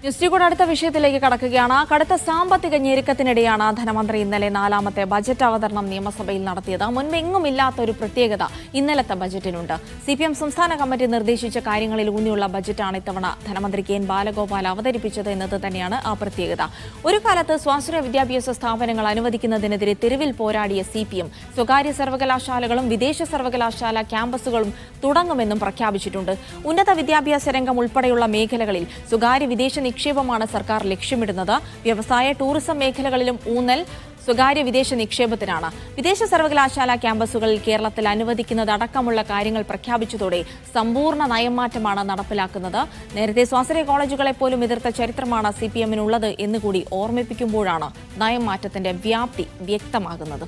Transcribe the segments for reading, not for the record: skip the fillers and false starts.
News അടുത്ത വിഷയത്തിലേക്ക് കടക്കുകയാണ്. കടുത്ത സാമ്പത്തിക ഞെരുക്കത്തിനിടെയാണ് ധനമന്ത്രി ഇന്നലെ 4ാമത്തെ ബജറ്റ് അവതരണം നിയമസഭയിൽ നടത്തിയത്. മുൻപെങ്ങുമില്ലാത്ത ഒരു പ്രത്യേകത ഇന്നലത്തെ ബജറ്റിനുണ്ട്. CPM സംസ്ഥാന കമ്മിറ്റി നിർദ്ദേശിച്ച കാര്യങ്ങളിൽ ഊന്നിയുള്ള ബജറ്റാണ് ഇത്തവണ ധനമന്ത്രി KN ബാലഗോപാൽ അവതരിപ്പിച്ചത് എന്നത് തന്നെയാണ് ആ പ്രത്യേകത. ഒരു കാലത്ത് സ്വാശ്രയ വിദ്യാഭ്യാസ സ്ഥാപനങ്ങൾ അനുവദിക്കുന്നതിനെതിരെ തെരുവിൽ പോരാടിയ CPM സ്വകാര്യ സർവകലാശാലകളും വിദേശ സർവകലാശാല ക്യാമ്പസുകളും തുടങ്ങുമെന്നും പ്രഖ്യാപിച്ചിട്ടുണ്ട്. ഉന്നത വിദ്യാഭ്യാസ രംഗം ഉൾപ്പെടെയുള്ള മേഖലകളിൽ സ്വകാര്യ വിദേശ നിക്ഷേപമാണ് സർക്കാർ ലക്ഷ്യമിടുന്നത്. വ്യവസായ ടൂറിസം മേഖലകളിലും ഊന്നൽ സ്വകാര്യ വിദേശ നിക്ഷേപത്തിനാണ്. വിദേശ സർവകലാശാല ക്യാമ്പസുകളിൽ കേരളത്തിൽ അനുവദിക്കുന്നതടക്കമുള്ള കാര്യങ്ങൾ പ്രഖ്യാപിച്ചതോടെ സമ്പൂർണ്ണ നയംമാറ്റമാണ് നടപ്പിലാക്കുന്നത്. നേരത്തെ സ്വാശ്രയ കോളേജുകളെ പോലും എതിർത്ത ചരിത്രമാണ് CPMനുള്ളത് എന്നുകൂടി ഓർമ്മിപ്പിക്കുമ്പോഴാണ് നയംമാറ്റത്തിന്റെ വ്യാപ്തി വ്യക്തമാകുന്നത്.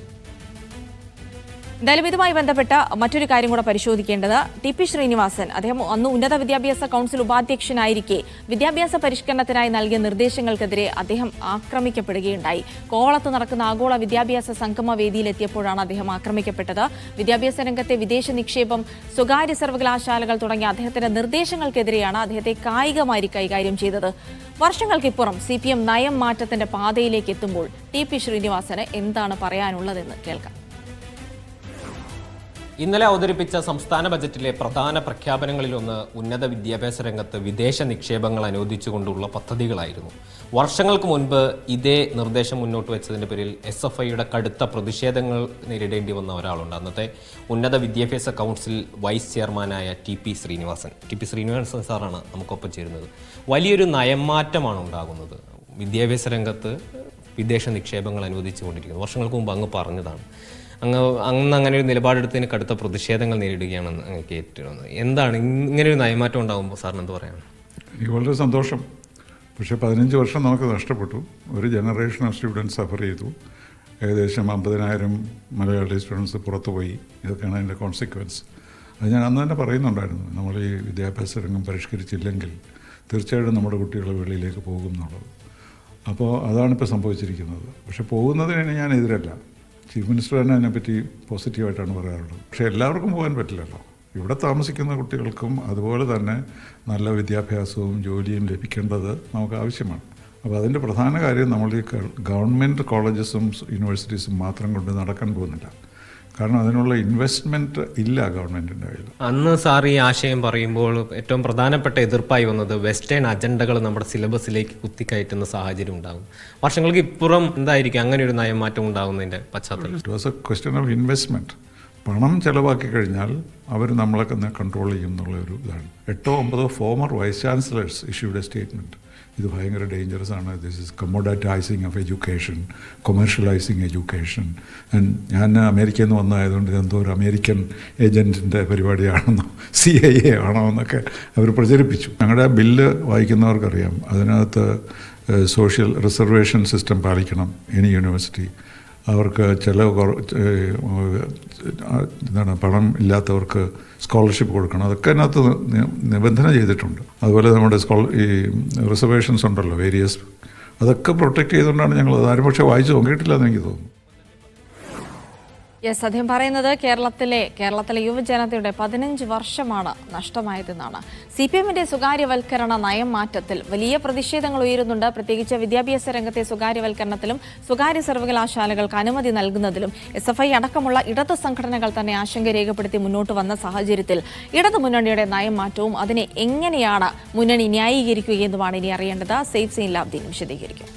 എന്തായാലും ഇതുമായി ബന്ധപ്പെട്ട മറ്റൊരു കാര്യം കൂടെ പരിശോധിക്കേണ്ടത് TP ശ്രീനിവാസൻ, അദ്ദേഹം അന്ന് ഉന്നത വിദ്യാഭ്യാസ കൗൺസിൽ ഉപാധ്യക്ഷനായിരിക്കെ വിദ്യാഭ്യാസ പരിഷ്കരണത്തിനായി നൽകിയ നിർദ്ദേശങ്ങൾക്കെതിരെ അദ്ദേഹം ആക്രമിക്കപ്പെടുകയുണ്ടായി. കോവളത്ത് നടക്കുന്ന ആഗോള വിദ്യാഭ്യാസ സംഗമ വേദിയിലെത്തിയപ്പോഴാണ് അദ്ദേഹം ആക്രമിക്കപ്പെട്ടത്. വിദ്യാഭ്യാസ രംഗത്തെ വിദേശ നിക്ഷേപം, സ്വകാര്യ സർവകലാശാലകൾ തുടങ്ങിയ അദ്ദേഹത്തിന്റെ നിർദ്ദേശങ്ങൾക്കെതിരെയാണ് അദ്ദേഹത്തെ കായികമായി കൈകാര്യം ചെയ്തത്. വർഷങ്ങൾക്കിപ്പുറം CPM നയം മാറ്റത്തിന്റെ പാതയിലേക്ക് എത്തുമ്പോൾ TP ശ്രീനിവാസന് എന്താണ് പറയാനുള്ളതെന്ന് കേൾക്കാം. ഇന്നലെ അവതരിപ്പിച്ച സംസ്ഥാന ബജറ്റിലെ പ്രധാന പ്രഖ്യാപനങ്ങളിലൊന്ന് ഉന്നത വിദ്യാഭ്യാസ രംഗത്ത് വിദേശ നിക്ഷേപങ്ങൾ അനുവദിച്ചുകൊണ്ടുള്ള പദ്ധതികളായിരുന്നു. വർഷങ്ങൾക്ക് മുൻപ് ഇതേ നിർദ്ദേശം മുന്നോട്ട് വെച്ചതിൻ്റെ പേരിൽ SFIയുടെ കടുത്ത പ്രതിഷേധങ്ങൾ നേരിടേണ്ടി വന്ന ഒരാളുണ്ട്. അന്നത്തെ ഉന്നത വിദ്യാഭ്യാസ കൗൺസിൽ വൈസ് ചെയർമാനായ TP ശ്രീനിവാസൻ സാറാണ് നമുക്കൊപ്പം ചേരുന്നത്. വലിയൊരു നയംമാറ്റമാണ് ഉണ്ടാകുന്നത്. വിദ്യാഭ്യാസ രംഗത്ത് വിദേശ നിക്ഷേപങ്ങൾ അനുവദിച്ചുകൊണ്ടിരിക്കുന്നത് വർഷങ്ങൾക്ക് മുമ്പ് അങ്ങ് പറഞ്ഞതാണ്. അന്ന് അങ്ങനെ ഒരു നിലപാടെടുത്തതിന് കടുത്ത പ്രതിഷേധങ്ങൾ നേരിടുകയാണെന്ന് അങ്ങ് കേട്ടിരുന്നത്. എന്താണ് ഇങ്ങനെ ഒരു നയമാറ്റം ഉണ്ടാകുമ്പോൾ സാറിന് എന്ത് പറയണം? എനിക്ക് വളരെ സന്തോഷം. പക്ഷേ 15 വർഷം നമുക്ക് നഷ്ടപ്പെട്ടു. ഒരു ജനറേഷൻ ഓഫ് സ്റ്റുഡൻസ് സഫർ ചെയ്തു. ഏകദേശം 50,000 മലയാളി സ്റ്റുഡൻസ് പുറത്തുപോയി. ഇതൊക്കെയാണ് അതിൻ്റെ കോൺസിക്വൻസ്. അത് ഞാൻ അന്ന് തന്നെ പറയുന്നുണ്ടായിരുന്നു. നമ്മൾ ഈ വിദ്യാഭ്യാസ രംഗം പരിഷ്കരിച്ചില്ലെങ്കിൽ തീർച്ചയായിട്ടും നമ്മുടെ കുട്ടികൾ വെളിയിലേക്ക് പോകും എന്നുള്ളത്. അപ്പോൾ അതാണിപ്പോൾ സംഭവിച്ചിരിക്കുന്നത്. പക്ഷേ പോകുന്നതിന് ഞാൻ എതിരല്ല. ചീഫ് മിനിസ്റ്റർ തന്നെ അതിനെപ്പറ്റി പോസിറ്റീവായിട്ടാണ് പറയാറുള്ളത്. പക്ഷേ എല്ലാവർക്കും പോകാൻ പറ്റില്ലല്ലോ. ഇവിടെ താമസിക്കുന്ന കുട്ടികൾക്കും അതുപോലെ തന്നെ നല്ല വിദ്യാഭ്യാസവും ജോലിയും ലഭിക്കേണ്ടത് നമുക്ക് ആവശ്യമാണ്. അപ്പോൾ അതിൻ്റെ പ്രധാന കാര്യം നമ്മൾ ഈ ഗവൺമെൻറ് കോളേജസും യൂണിവേഴ്സിറ്റീസും മാത്രം കൊണ്ട് നടക്കാൻ പോകുന്നില്ല. കാരണം അതിനുള്ള ഇൻവെസ്റ്റ്മെൻറ്റ് ഇല്ല ഗവൺമെൻറ്റിൻ്റെ കയ്യിൽ. അന്ന് സാർ ഈ ആശയം പറയുമ്പോൾ ഏറ്റവും പ്രധാനപ്പെട്ട എതിർപ്പായി വന്നത് വെസ്റ്റേൺ അജണ്ടകൾ നമ്മുടെ സിലബസിലേക്ക് കുത്തിക്കയറ്റുന്ന സാഹചര്യം ഉണ്ടാകും. വർഷങ്ങൾക്ക് ഇപ്പുറം എന്തായിരിക്കും അങ്ങനെ ഒരു നയമാറ്റം ഉണ്ടാകുന്നതിൻ്റെ പശ്ചാത്തലം? It was A question of investment. പണം ചിലവാക്കി കഴിഞ്ഞാൽ അവർ നമ്മളൊക്കെ കൺട്രോൾ ചെയ്യും എന്നുള്ളൊരു ഇതാണ്. 8-9 former vice chancellors issued a statement. ഇത് ഭയങ്കര ഡേഞ്ചറസ് ആണ്. This is commoditising of education, commercialising education. ഞാൻ അമേരിക്കയിൽ നിന്ന് വന്നതായതുകൊണ്ട് ഇതെന്തോ ഒരു അമേരിക്കൻ ഏജൻറ്റിൻ്റെ പരിപാടിയാണെന്നോ CIA ആണോ എന്നൊക്കെ അവർ പ്രചരിപ്പിച്ചു. ഞങ്ങളുടെ ബില്ല് വായിക്കുന്നവർക്കറിയാം. അതിനകത്ത് സോഷ്യൽ റിസർവേഷൻ സിസ്റ്റം പാലിക്കണം എനി യൂണിവേഴ്സിറ്റി. അവർക്ക് എന്താണ് പണം ഇല്ലാത്തവർക്ക് സ്കോളർഷിപ്പ് കൊടുക്കണം. അതൊക്കെ അതിനകത്ത് നിബന്ധന ചെയ്തിട്ടുണ്ട്. അതുപോലെ നമ്മുടെ ഈ റിസർവേഷൻസ് ഉണ്ടല്ലോ വേരിയസ്, അതൊക്കെ പ്രൊട്ടക്റ്റ് ചെയ്തുകൊണ്ടാണ് ഞങ്ങൾ ആരും പക്ഷേ വായിച്ച് നോക്കിയിട്ടില്ല എന്ന് എനിക്ക് തോന്നുന്നു. യെസ്, അദ്ദേഹം പറയുന്നത് കേരളത്തിലെ യുവജനതയുടെ 15 വർഷമാണ് നഷ്ടമായതെന്നാണ്. CPMന്റെ സ്വകാര്യവൽക്കരണ നയം മാറ്റത്തിൽ വലിയ പ്രതിഷേധങ്ങൾ ഉയരുന്നുണ്ട്. പ്രത്യേകിച്ച് വിദ്യാഭ്യാസ രംഗത്തെ സ്വകാര്യവൽക്കരണത്തിലും സ്വകാര്യ സർവകലാശാലകൾക്ക് അനുമതി നൽകുന്നതിലും SFI അടക്കമുള്ള ഇടത് സംഘടനകൾ തന്നെ ആശങ്ക രേഖപ്പെടുത്തി മുന്നോട്ട് വന്ന സാഹചര്യത്തിൽ ഇടത് മുന്നണിയുടെ നയം മാറ്റവും അതിനെ എങ്ങനെയാണ് മുന്നണി ന്യായീകരിക്കുകയെന്നുമാണ് ഇനി അറിയേണ്ടത്. സേഫ് സീൻ ലാബ്ദീൻ വിശദീകരിക്കും.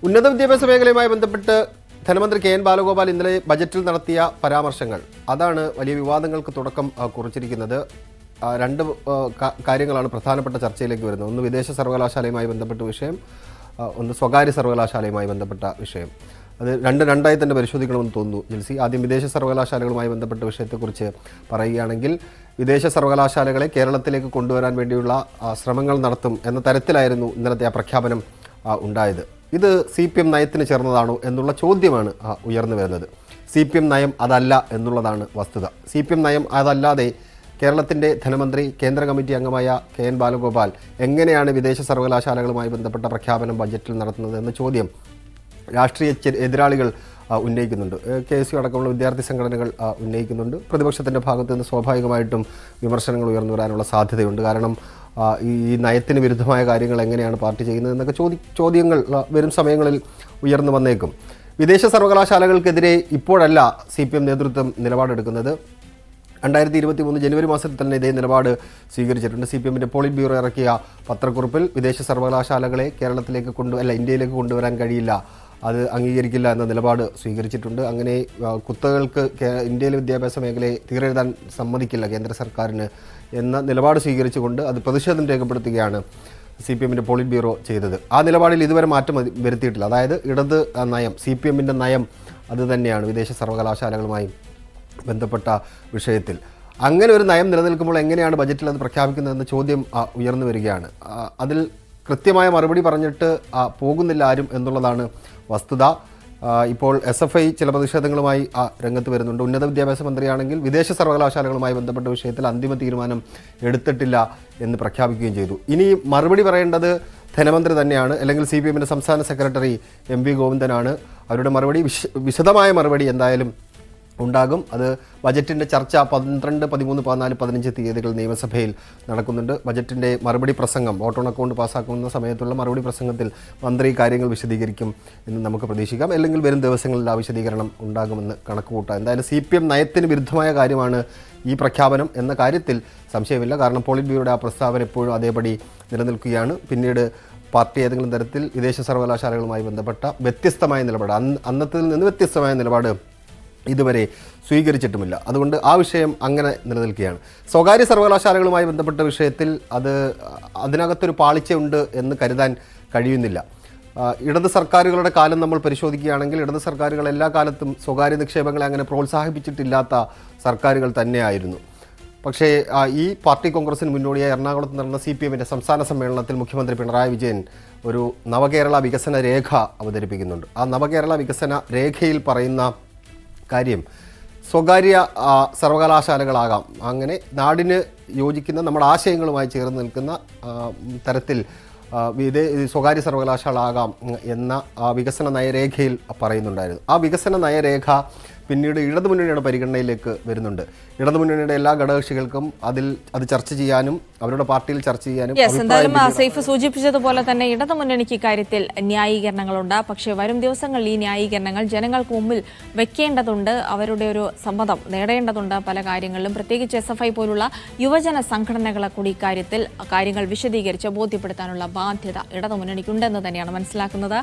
ഉന്നത വിദ്യാഭ്യാസ മേഖലയുമായി ബന്ധപ്പെട്ട് ധനമന്ത്രി KN ബാലഗോപാൽ ഇന്നലെ ബജറ്റിൽ നടത്തിയ പരാമർശങ്ങൾ അതാണ് വലിയ വിവാദങ്ങൾക്ക് തുടക്കം കുറിച്ചിരിക്കുന്നത്. 2 കാര്യങ്ങളാണ് പ്രധാനപ്പെട്ട ചർച്ചയിലേക്ക് വരുന്നത്. ഒന്ന് വിദേശ സർവകലാശാലയുമായി ബന്ധപ്പെട്ട വിഷയം, ഒന്ന് സ്വകാര്യ സർവകലാശാലയുമായി ബന്ധപ്പെട്ട വിഷയം. അത് രണ്ടായി തന്നെ പരിശോധിക്കണമെന്ന് തോന്നുന്നു ജിൽസി. ആദ്യം വിദേശ സർവകലാശാലകളുമായി ബന്ധപ്പെട്ട വിഷയത്തെക്കുറിച്ച് പറയുകയാണെങ്കിൽ, വിദേശ സർവകലാശാലകളെ കേരളത്തിലേക്ക് കൊണ്ടുവരാൻ വേണ്ടിയുള്ള ശ്രമങ്ങൾ നടത്തും എന്ന തരത്തിലായിരുന്നു ഇന്നലത്തെ ആ പ്രഖ്യാപനം ഉണ്ടായത്. ഇത് CPM നയത്തിന് ചേർന്നതാണോ എന്നുള്ള ചോദ്യമാണ് ഉയർന്നു വരുന്നത്. CPM നയം അതല്ല എന്നുള്ളതാണ് വസ്തുത. CPM നയം അതല്ലാതെ കേരളത്തിൻ്റെ ധനമന്ത്രി കേന്ദ്ര കമ്മിറ്റി അംഗമായ KN ബാലഗോപാൽ എങ്ങനെയാണ് വിദേശ സർവകലാശാലകളുമായി ബന്ധപ്പെട്ട പ്രഖ്യാപനം ബജറ്റിൽ നടത്തുന്നത് എന്ന ചോദ്യം രാഷ്ട്രീയ എതിരാളികൾ ഉന്നയിക്കുന്നുണ്ട്. KSU അടക്കമുള്ള വിദ്യാർത്ഥി സംഘടനകൾ ഉന്നയിക്കുന്നുണ്ട്. പ്രതിപക്ഷത്തിൻ്റെ ഭാഗത്തു നിന്ന് സ്വാഭാവികമായിട്ടും വിമർശനങ്ങൾ ഉയർന്നു വരാനുള്ള സാധ്യതയുണ്ട്. കാരണം ഈ നയത്തിന് വിരുദ്ധമായ കാര്യങ്ങൾ എങ്ങനെയാണ് പാർട്ടി ചെയ്യുന്നതെന്നൊക്കെ ചോദ്യങ്ങൾ വരും സമയങ്ങളിൽ ഉയർന്നു വന്നേക്കും. വിദേശ സർവകലാശാലകൾക്കെതിരെ ഇപ്പോഴല്ല CPM നേതൃത്വം നിലപാടെടുക്കുന്നത്. 2023 ജനുവരി മാസത്തിൽ തന്നെ ഇതേ നിലപാട് സ്വീകരിച്ചിട്ടുണ്ട്. CPMന്റെ പോളിറ്റ് ബ്യൂറോ ഇറക്കിയ പത്രക്കുറിപ്പിൽ വിദേശ സർവകലാശാലകളെ ഇന്ത്യയിലേക്ക് കൊണ്ടുവരാൻ കഴിയില്ല, അത് അംഗീകരിക്കില്ല എന്ന നിലപാട് സ്വീകരിച്ചിട്ടുണ്ട്. അങ്ങനെ കുത്തകൾക്ക് ഇന്ത്യയിലെ വിദ്യാഭ്യാസ മേഖലയെ തീരെഴുതാൻ സമ്മതിക്കില്ല കേന്ദ്ര സർക്കാരിന് എന്ന നിലപാട് സ്വീകരിച്ചുകൊണ്ട് അത് പ്രതിഷേധം രേഖപ്പെടുത്തുകയാണ് CPMന്റെ പോളിറ്റ് ബ്യൂറോ ചെയ്തത്. ആ നിലപാടിൽ ഇതുവരെ മാറ്റം വരുത്തിയിട്ടില്ല. അതായത് ഇടത് നയം, CPMന്റെ നയം അത് തന്നെയാണ് വിദേശ സർവകലാശാലകളുമായി ബന്ധപ്പെട്ട വിഷയത്തിൽ. അങ്ങനെ ഒരു നയം നിലനിൽക്കുമ്പോൾ എങ്ങനെയാണ് ബജറ്റിൽ അത് പ്രഖ്യാപിക്കുന്നതെന്ന ചോദ്യം ഉയർന്നു വരികയാണ്. അതിൽ കൃത്യമായ മറുപടി പറഞ്ഞിട്ട് പോകുന്നില്ല ആരും എന്നുള്ളതാണ് വസ്തുത. ഇപ്പോൾ SFI ചില പ്രതിഷേധങ്ങളുമായി രംഗത്ത് വരുന്നുണ്ട്. ഉന്നത വിദ്യാഭ്യാസ മന്ത്രിയാണെങ്കിൽ വിദേശ സർവകലാശാലകളുമായി ബന്ധപ്പെട്ട വിഷയത്തിൽ അന്തിമ തീരുമാനം എടുത്തിട്ടില്ല എന്ന് പ്രഖ്യാപിക്കുകയും ചെയ്തു. ഇനി മറുപടി പറയേണ്ടത് ധനമന്ത്രി തന്നെയാണ്, അല്ലെങ്കിൽ CPMന്റെ സംസ്ഥാന സെക്രട്ടറി MV ഗോവിന്ദനാണ്. അവരുടെ മറുപടി വിശദമായ മറുപടി എന്തായാലും ഉണ്ടാകും. അത് ബജറ്റിൻ്റെ ചർച്ച 12, 13, 14, 15 തീയതികൾ നിയമസഭയിൽ നടക്കുന്നുണ്ട്. ബജറ്റിൻ്റെ മറുപടി പ്രസംഗം, വോട്ട് ഓൺ അക്കൗണ്ട് പാസ്സാക്കുന്ന സമയത്തുള്ള മറുപടി പ്രസംഗത്തിൽ മന്ത്രി കാര്യങ്ങൾ വിശദീകരിക്കും എന്ന് നമുക്ക് പ്രതീക്ഷിക്കാം. അല്ലെങ്കിൽ വരും ദിവസങ്ങളിൽ ആ വിശദീകരണം ഉണ്ടാകുമെന്ന് കണക്കുകൂട്ടാം. എന്തായാലും CPM നയത്തിന് വിരുദ്ധമായ കാര്യമാണ് ഈ പ്രഖ്യാപനം എന്ന കാര്യത്തിൽ സംശയമില്ല. കാരണം പോളിറ്റ് ബ്യൂറോയുടെ ആ പ്രസ്താവന എപ്പോഴും അതേപടി നിലനിൽക്കുകയാണ്. പിന്നീട് പാർട്ടി ഏതെങ്കിലും തരത്തിൽ വിദേശ സർവകലാശാലകളുമായി ബന്ധപ്പെട്ട വ്യത്യസ്തമായ നിലപാട്, അന്നത്തിൽ നിന്ന് വ്യത്യസ്തമായ നിലപാട് ഇതുവരെ സ്വീകരിച്ചിട്ടുമില്ല. അതുകൊണ്ട് ആ വിഷയം അങ്ങനെ നിലനിൽക്കുകയാണ്. സ്വകാര്യ സർവകലാശാലകളുമായി ബന്ധപ്പെട്ട വിഷയത്തിൽ അതിനകത്തൊരു പാളിച്ചയുണ്ട് എന്ന് കരുതാൻ കഴിയുന്നില്ല. ഇടത് സർക്കാരുകളുടെ കാലം നമ്മൾ പരിശോധിക്കുകയാണെങ്കിൽ ഇടത് സർക്കാരുകൾ എല്ലാ കാലത്തും സ്വകാര്യ നിക്ഷേപങ്ങളെ അങ്ങനെ പ്രോത്സാഹിപ്പിച്ചിട്ടില്ലാത്ത സർക്കാരുകൾ തന്നെയായിരുന്നു. പക്ഷേ ഈ പാർട്ടി കോൺഗ്രസിന് മുന്നോടിയായി എറണാകുളത്ത് നടന്ന CPMന്റെ സംസ്ഥാന സമ്മേളനത്തിൽ മുഖ്യമന്ത്രി പിണറായി വിജയൻ ഒരു നവകേരള വികസന രേഖ അവതരിപ്പിക്കുന്നുണ്ട്. ആ നവകേരള വികസന രേഖയിൽ പറയുന്ന കാര്യം സ്വകാര്യ സർവകലാശാലകളാകാം, അങ്ങനെ നാടിന് യോജിക്കുന്ന നമ്മുടെ ആശയങ്ങളുമായി ചേർന്ന് നിൽക്കുന്ന തരത്തിൽ സ്വകാര്യ സർവകലാശാല എന്ന വികസന നയരേഖയിൽ പറയുന്നുണ്ടായിരുന്നു. ആ വികസന നയരേഖ പിന്നീട് ഇടതുമുന്നണിയുടെ പരിഗണനയിലേക്ക് വരുന്നുണ്ട്. ഇടതുമുന്നണിയുടെ എല്ലാ ഘടകകക്ഷികൾക്കും അത് ചർച്ച ചെയ്യാനും അവരുടെ പാർട്ടിയിൽ ചർച്ച ചെയ്യാനും എന്തായാലും സൈഫ് സൂചിപ്പിച്ചതുപോലെ തന്നെ ഇടതുമുന്നണിക്ക് ഇക്കാര്യത്തിൽ ന്യായീകരണങ്ങളുണ്ട്. പക്ഷേ വരും ദിവസങ്ങളിൽ ഈ ന്യായീകരണങ്ങൾ ജനങ്ങൾക്ക് മുമ്പിൽ വെക്കേണ്ടതുണ്ട്, അവരുടെ ഒരു സമ്മതം നേടേണ്ടതുണ്ട് പല കാര്യങ്ങളിലും. പ്രത്യേകിച്ച് SFI പോലുള്ള യുവജന സംഘടനകളെ കൂടി ഇക്കാര്യത്തിൽ കാര്യങ്ങൾ വിശദീകരിച്ച് ബോധ്യപ്പെടുത്താനുള്ള ബാധ്യത ഇടതുമുന്നണിക്കുണ്ടെന്ന് തന്നെയാണ് മനസ്സിലാക്കുന്നത്.